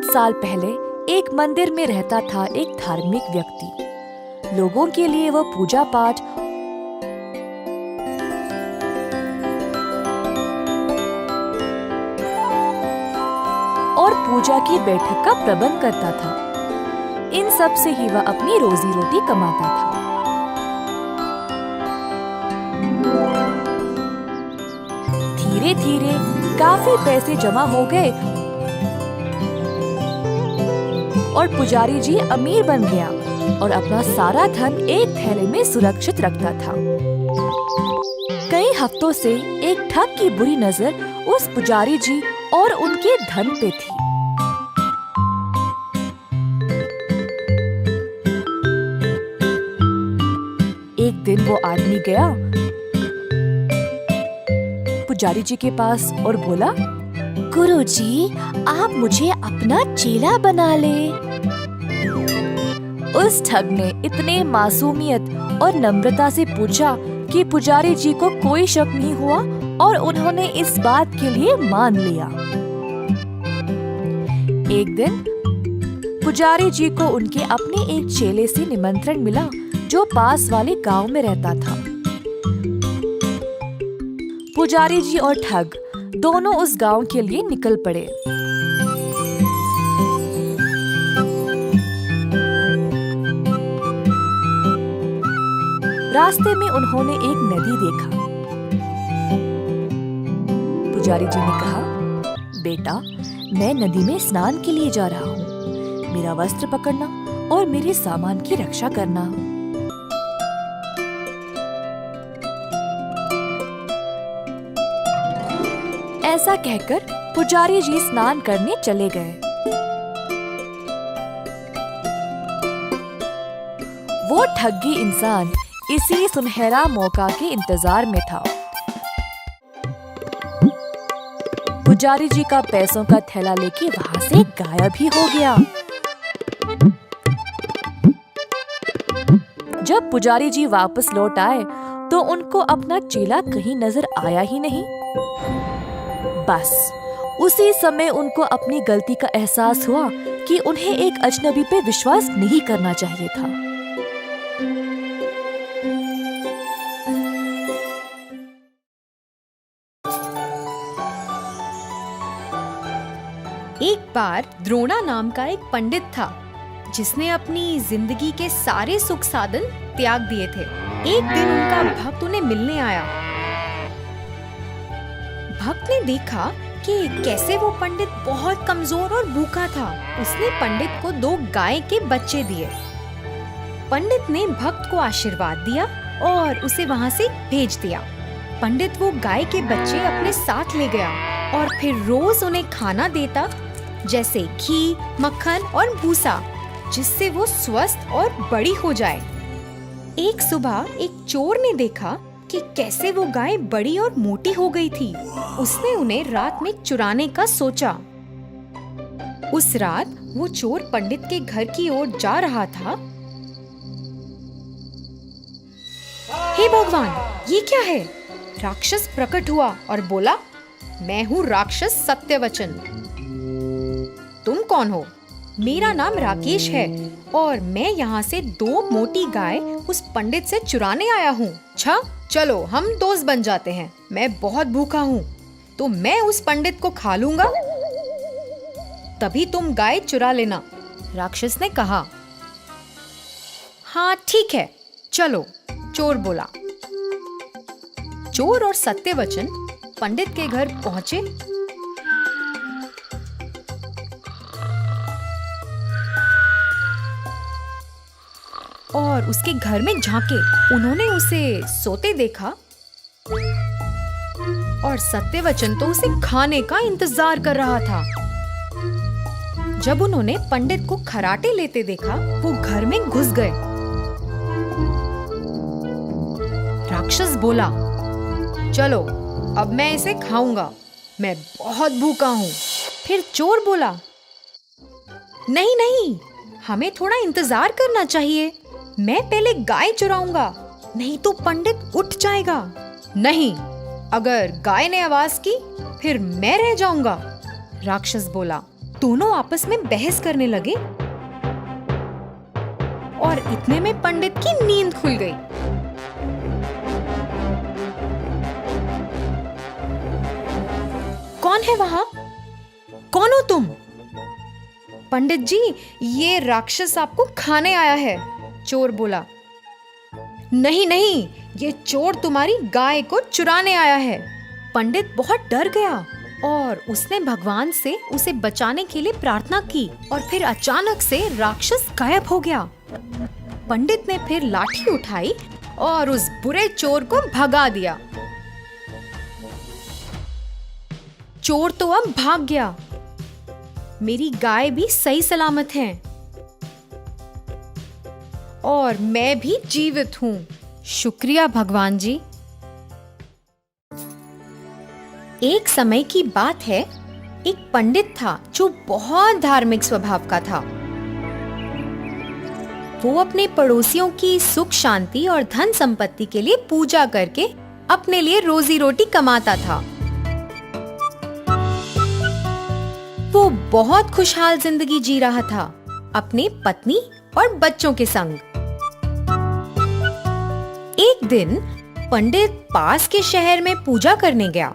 बहुत साल पहले एक मंदिर में रहता था एक धार्मिक व्यक्ति। लोगों के लिए वो पूजा पाठ और पूजा की बैठक का प्रबंध करता था। इन सब से ही वह अपनी रोजी रोटी कमाता था। धीरे धीरे काफी पैसे जमा हो गए और पुजारी जी अमीर बन गया और अपना सारा धन एक थैले में सुरक्षित रखता था। कई हफ्तों से एक ठग की बुरी नजर उस पुजारी जी और उनके धन पे थी। एक दिन वो आदमी गया पुजारी जी के पास और बोला, गुरुजी, आप मुझे अपना चेला बना ले। उस ठग ने इतने मासूमियत और नम्रता से पूछा कि पुजारी जी को कोई शक नहीं हुआ और उन्होंने इस बात के लिए मान लिया। एक दिन पुजारी जी को उनके अपने एक चेले से निमंत्रण मिला जो पास वाले गांव में रहता था। पुजारी जी और ठग दोनों उस गांव के लिए निकल पड़े। रास्ते में उन्होंने एक नदी देखा। पुजारी जी ने कहा, बेटा, मैं नदी में स्नान के लिए जा रहा हूँ। मेरा वस्त्र पकड़ना और मेरे सामान की रक्षा करना। ऐसा कहकर पुजारी जी स्नान करने चले गए। वो ठगी इंसान इसी सुनहरा मौका के इंतजार में था। पुजारी जी का पैसों का थैला लेके वहां से गायब ही हो गया। जब पुजारी जी वापस लौट आए तो उनको अपना चेला कहीं नजर आया ही नहीं। बस उसी समय उनको अपनी गलती का एहसास हुआ कि उन्हें एक अजनबी पे विश्वास नहीं करना चाहिए था। एक बार द्रोणा नाम का एक पंडित था जिसने अपनी जिंदगी के सारे सुख साधन त्याग दिए थे। एक दिन उनका भक्त उन्हें मिलने आया। भक्त ने देखा कि कैसे वो पंडित बहुत कमजोर और भूखा था। उसने पंडित को 2 गाय के बच्चे दिए। पंडित ने भक्त को आशीर्वाद दिया और उसे वहां से भेज दिया। पंडित वो गाय के बच्चे अपने साथ ले गया और फिर रोज उन्हें खाना देता, जैसे घी, मक्खन और भूसा, जिससे वो स्वस्थ और बड़ी हो जाए। एक सुबह एक चोर ने देखा कि कैसे वो गाय बड़ी और मोटी हो गई थी। उसने उन्हें रात में चुराने का सोचा। उस रात वो चोर पंडित के घर की ओर जा रहा था। हे भगवान, ये क्या है? राक्षस प्रकट हुआ और बोला, मैं हूँ राक्षस सत्यवचन। तुम कौन हो? मेरा नाम राकेश है और मैं यहाँ से 2 मोटी गाय उस पंडित से चुराने आया हूँ। अच्छा, चलो हम दोस्त बन जाते हैं। मैं बहुत भूखा हूँ तो मैं उस पंडित को खा लूंगा, तभी तुम गाय चुरा लेना। राक्षस ने कहा। हाँ ठीक है, चलो, चोर बोला। चोर और सत्यवचन पंडित के घर पहुंचे। और उसके घर में झांके। उन्होंने उसे सोते देखा और सत्यवचन तो उसे खाने का इंतजार कर रहा था। जब उन्होंने पंडित को खराटे लेते देखा, वो घर में घुस गए। राक्षस बोला, चलो अब मैं इसे खाऊंगा, मैं बहुत भूखा हूँ। फिर चोर बोला, नहीं नहीं, हमें थोड़ा इंतजार करना चाहिए। मैं पहले गाय चुराऊंगा, नहीं तो पंडित उठ जाएगा। नहीं, अगर गाय ने आवाज की फिर मैं रह जाऊंगा। राक्षस बोला, दोनों आपस में बहस करने लगे और इतने में पंडित की नींद खुल गई। कौन है वहां? कौन हो तुम? पंडित जी, ये राक्षस आपको खाने आया है, चोर बोला। नहीं नहीं, ये चोर तुम्हारी गाय को चुराने आया है। पंडित बहुत डर गया और उसने भगवान से उसे बचाने के लिए प्रार्थना की और फिर अचानक से राक्षस गायब हो गया। पंडित ने फिर लाठी उठाई और उस बुरे चोर को भगा दिया। चोर तो अब भाग गया। मेरी गाय भी सही सलामत है और मैं भी जीवित हूँ। शुक्रिया भगवान जी। एक समय की बात है, एक पंडित था जो बहुत धार्मिक स्वभाव का था। वो अपने पड़ोसियों की सुख शांति और धन संपत्ति के लिए पूजा करके अपने लिए रोजी रोटी कमाता था। वो बहुत खुशहाल जिंदगी जी रहा था अपने पत्नी और बच्चों के संग। एक दिन पंडित पास के शहर में पूजा करने गया।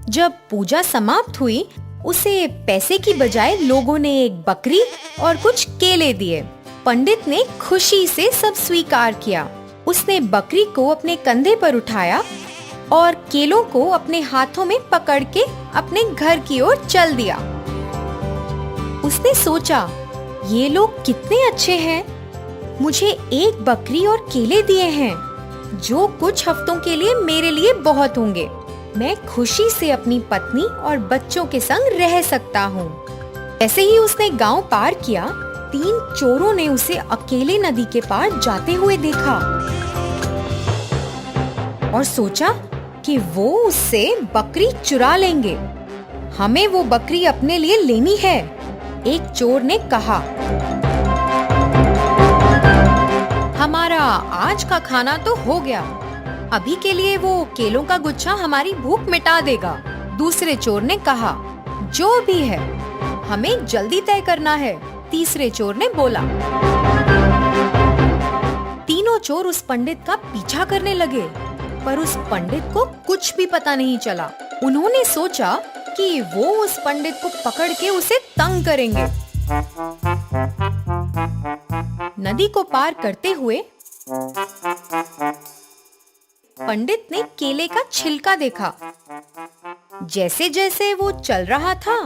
जब पूजा समाप्त हुई, उसे पैसे की बजाय लोगों ने एक बकरी और कुछ केले दिए। पंडित ने खुशी से सब स्वीकार किया। उसने बकरी को अपने कंधे पर उठाया और केलों को अपने हाथों में पकड़ के अपने घर की ओर चल दिया। उसने सोचा, ये लोग कितने अच्छे हैं, मुझे एक बकरी और केले दिए हैं, जो कुछ हफ्तों के लिए मेरे लिए बहुत होंगे। मैं खुशी से अपनी पत्नी और बच्चों के संग रह सकता हूँ। ऐसे ही उसने गांव पार किया, 3 चोरों ने उसे अकेले नदी के पार जाते हुए देखा और सोचा कि वो उससे बकरी चुरा लेंगे। हमें वो बकरी अपने लिए लेनी है। एक चोर ने कहा, हमारा आज का खाना तो हो गया, अभी के लिए वो केलों का गुच्छा हमारी भूख मिटा देगा। दूसरे चोर ने कहा, जो भी है, हमें जल्दी तय करना है। तीसरे चोर ने बोला। तीनों चोर उस पंडित का पीछा करने लगे, पर उस पंडित को कुछ भी पता नहीं चला। उन्होंने सोचा कि वो उस पंडित को पकड़ के उसे तंग करेंगे। नदी को पार करते हुए पंडित ने केले का छिलका देखा। जैसे जैसे वो चल रहा था,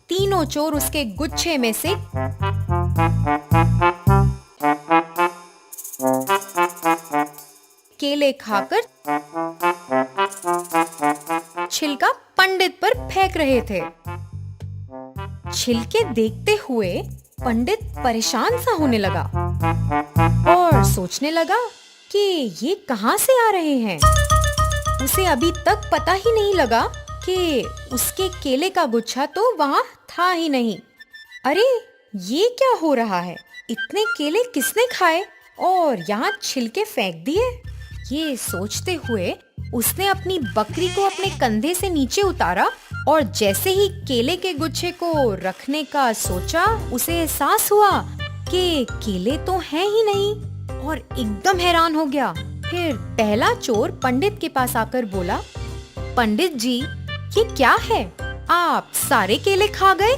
तीनों चोर उसके गुच्छे में से केले खाकर छिलका पंडित पर फेंक रहे थे। छिलके देखते हुए पंडित परेशान सा होने लगा और सोचने लगा कि ये कहां से आ रहे हैं। उसे अभी तक पता ही नहीं लगा कि उसके केले का गुच्छा तो वहां था ही नहीं। अरे, ये क्या हो रहा है? इतने केले किसने खाए और यहाँ छिलके फेंक दिए? ये सोचते हुए उसने अपनी बकरी को अपने कंधे से नीचे उतारा और जैसे ही केले के गुच्छे को रखने का सोचा, उसे एहसास हुआ कि केले तो हैं ही नहीं और एकदम हैरान हो गया। फिर पहला चोर पंडित के पास आकर बोला, पंडित जी, ये क्या है? आप सारे केले खा गए।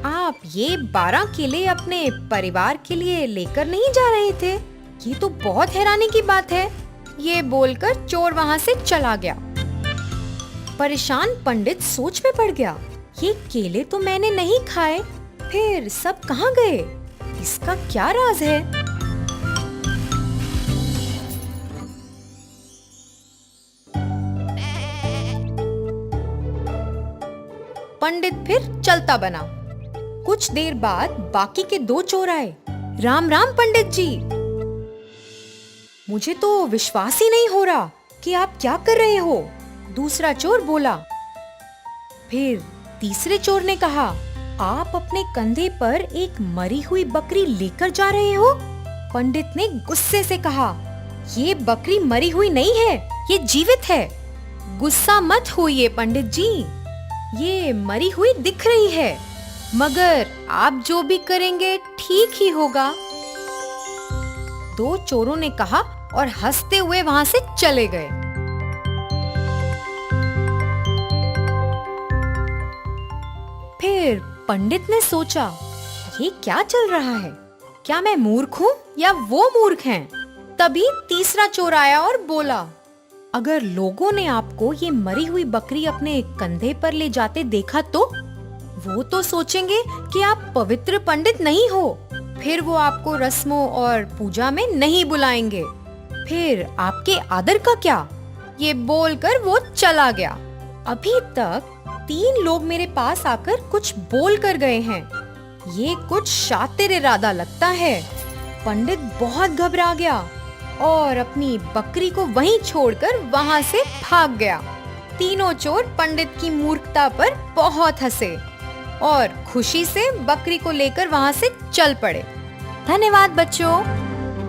आप ये 12 केले अपने परिवार के लिए लेकर नहीं जा रहे थे। ये तो बहुत हैरानी की बात है। ये बोलकर चोर वहाँ से चला गया। परेशान पंडित सोच में पड़ गया, ये केले तो मैंने नहीं खाए, फिर सब कहाँ गए? इसका क्या राज है? पंडित फिर चलता बना। कुछ देर बाद बाकी के 2 चोर आए। राम राम पंडित जी। मुझे तो विश्वास ही नहीं हो रहा कि आप क्या कर रहे हो, दूसरा चोर बोला। फिर तीसरे चोर ने कहा, आप अपने कंधे पर एक मरी हुई बकरी लेकर जा रहे हो? पंडित ने गुस्से से कहा, ये बकरी मरी हुई नहीं है, ये जीवित है। गुस्सा मत होइए पंडित जी, ये मरी हुई दिख रही है, मगर आप जो भी करेंगे ठीक ही होगा। दो चोरों ने कहा और हंसते हुए वहां से चले गए। फिर पंडित ने सोचा, ये क्या चल रहा है? क्या मैं मूर्ख हूँ या वो मूर्ख हैं? तभी तीसरा चोर आया और बोला, अगर लोगों ने आपको ये मरी हुई बकरी अपने कंधे पर ले जाते देखा तो वो तो सोचेंगे कि आप पवित्र पंडित नहीं हो। फिर वो आपको रस्मों और पूजा में नहीं बुलाएंगे। फिर आपके आदर का क्या? ये बोलकर वो चला गया। अभी तक 3 लोग मेरे पास आकर कुछ बोल कर गए हैं। ये कुछ शातिर इरादा लगता है। पंडित बहुत घबरा गया और अपनी बकरी को वहीं छोड़कर वहां से भाग गया। तीनों चोर पंडित की मूर्खता पर बहुत हंसे और खुशी से बकरी को लेकर वहां से चल पड़े। धन्यवाद बच्चों।